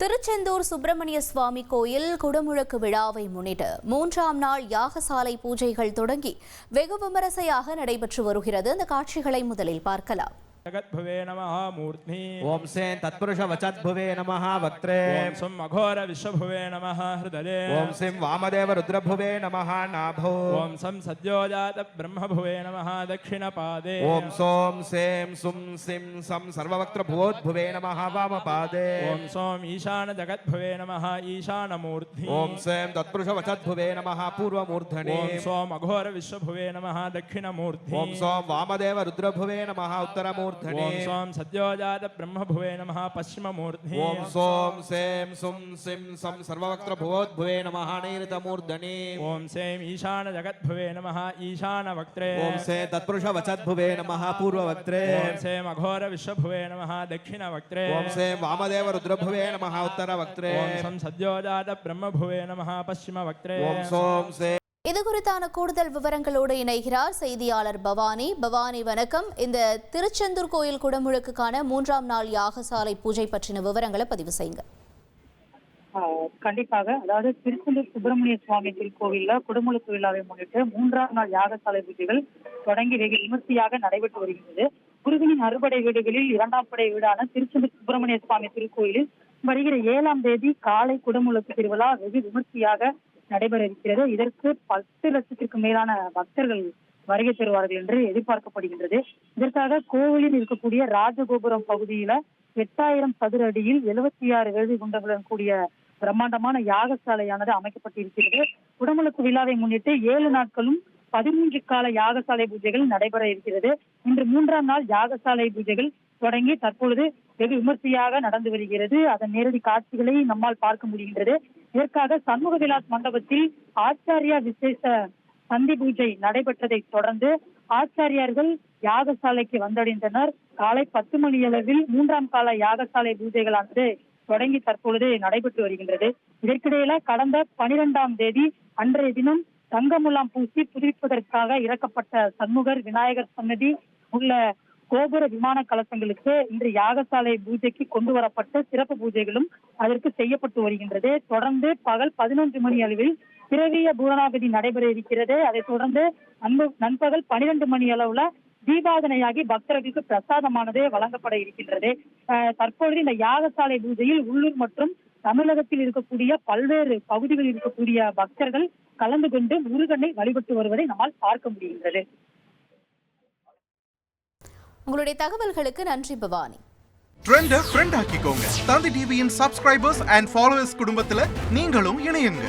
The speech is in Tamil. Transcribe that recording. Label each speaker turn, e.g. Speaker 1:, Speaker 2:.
Speaker 1: திருச்செந்தூர் சுப்பிரமணிய சுவாமி கோயில் குடமுழக்கு விழாவை முன்னிட்டு 3ஆம் நாள் யாகசாலை பூஜைகள் தொடங்கி வெகு விமரிசையாக நடைபெற்று வருகிறது. அந்த காட்சிகளை முதலில் பார்க்கலாம்.
Speaker 2: जगद्भुवे नमः मूर्ध्नि
Speaker 3: ओम सेन तत्पुरुष वचद्भुवे नमः वक्त्रे
Speaker 2: ओम सम अघोर विश्वभुवे नमः हृदये
Speaker 3: ओम सिं वामदेव रुद्रभुवे नमः नाभो
Speaker 2: ओम सम सद्योजात ब्रह्मभुवे नमः दक्षिणपादे
Speaker 3: ओम सोम सेम सुम सिं सम सर्ववक्त्र भुवोद्भुवे नमः वामपादे
Speaker 2: ओम सोम ईशान जगद्भुवे नमः ईशान मूर्ध्नि
Speaker 3: ओम सेम तत्पुरुष वचद्भुवे नमः पूर्वमूर्धने
Speaker 2: ओम सोम अघोर विश्वभुवे नमः दक्षिणमूर्ध्नि
Speaker 3: ओम सोम वामदेव रुद्रभुवे नमः उत्तरमूर्धने
Speaker 2: ओम सोम सद्योजात ब्रह्मभुवे नमः पश्चिममूर्ध्नि
Speaker 3: ओम सोम सेम सुम सिं सम सर्ववक्त्र भुवोद्भुवे नमः नैऋतमूर्धने
Speaker 2: ओम सेम ईशान जगद्भुवे नमः ईशान वक्त्रे
Speaker 3: ओम से तत्पुरुष वचद्भुवे नमः पूर्ववक्त्रे
Speaker 2: ओम सेम अघोर विश्वभुवे नमः दक्षिणवक्त्रे
Speaker 3: ओम से वामदेव रुद्रभुवे नमः उत्तरवक्त्रे
Speaker 2: ओम सम सद्योजात ब्रह्मभुवे नमः पश्चिमवक्त्रे
Speaker 3: ओम सोम से
Speaker 1: இது குறித்தான கூடுதல் விவரங்களோடு இணைகிறார் செய்தியாளர் பவானி. பவானி வணக்கம். இந்த திருச்செந்தூர் கோயில் குடமுழுக்குக்கான 3ஆம் நாள் யாகசாலை பூஜை பற்றின விவரங்களை பதிவு செய்யுங்க.
Speaker 4: கண்டிப்பாக, அதாவது திருச்செந்தூர் சுப்பிரமணிய சுவாமி திருக்கோவில்ல குடமுழுக்கு விழாவை முன்னிட்டு 3ஆம் நாள் யாகசாலை பூஜைகள் தொடங்கி வெகு விமர்சையாக நடைபெற்று வருகிறது. முருகனின் அறுபடை வீடுகளில் 2ஆம் படை வீடான திருச்செந்தூர் சுப்பிரமணிய சுவாமி திருக்கோயிலில் வருகிற 7ஆம் தேதி காலை குடமுழுக்கு திருவிழா வெகு விமர்சையாக நடைபெற இருக்கிறது. இதற்கு 10 லட்சத்திற்கும் மேலான பக்தர்கள் வருகை தருவார்கள் என்று எதிர்பார்க்கப்படுகின்றது. இதற்காக கோவிலில் இருக்கக்கூடிய ராஜகோபுரம் பகுதியில 8000 சதுர அடியில் 76 வேள்வி குண்டங்களுடன் கூடிய பிரம்மாண்டமான யாகசாலையானது அமைக்கப்பட்டிருக்கிறது. குடமுழுக்கு விழாவை முன்னிட்டு 7 நாட்களும் 13 கால யாகசாலை பூஜைகள் நடைபெற இருக்கிறது. இன்று 3ஆம் நாள் யாகசாலை பூஜைகள் தொடங்கி தற்பொழுது வெகு விமர்சையாக நடந்து வருகிறது. அதன் நேரடி காட்சிகளை நம்மால் பார்க்க முடிகின்றது. இதற்காக சண்முக விலாஸ் மண்டபத்தில் ஆச்சாரியா விசேஷ சந்தி பூஜை நடைபெற்றதை தொடர்ந்து ஆச்சாரியார்கள் யாகசாலைக்கு வந்தடைந்தனர். காலை 10 மணி அளவில் 3ஆம் கால யாகசாலை பூஜைகளானது தொடங்கி தற்பொழுது நடைபெற்று வருகின்றது. இதற்கிடையில கடந்த 12ஆம் தேதி அன்றைய தினம் தங்கமுலாம் பூசி புதுப்பிப்பதற்காக இறக்கப்பட்ட சண்முகர் விநாயகர் சன்னதி உள்ள கோபுர விமான கலசங்களுக்கு இன்று யாகசாலை பூஜைக்கு கொண்டு வரப்பட்ட சிறப்பு பூஜைகளும் அதற்கு செய்யப்பட்டு வருகின்றது. தொடர்ந்து பகல் 11 மணி அளவில் திரவிய பூரணாபதி நடைபெற இருக்கிறது. அதைத் தொடர்ந்து நண்பகல் 12 மணி அளவுல தீபாதனையாகி பக்தர்களுக்கு பிரசாதமானது வழங்கப்பட இருக்கின்றது. தற்பொழுது இந்த யாகசாலை பூஜையில் உள்ளூர் மற்றும் தமிழகத்தில் இருக்கக்கூடிய பல்வேறு பகுதிகளில் இருக்கக்கூடிய பக்தர்கள் கலந்து கொண்டு முருகனை வழிபட்டு வருவதை நம்மால் பார்க்க முடிகின்றது.
Speaker 1: உங்களுடைய தகவல்களுக்கு நன்றி பவானி.
Speaker 5: ட்ரெண்டை ஃப்ரெண்ட் ஆக்கிக்கோங்க. தந்தி டிவியின் சப்ஸ்கிரைபர்ஸ் அண்ட் ஃபாலோவர்ஸ் குடும்பத்துல நீங்களும் இணையுங்க.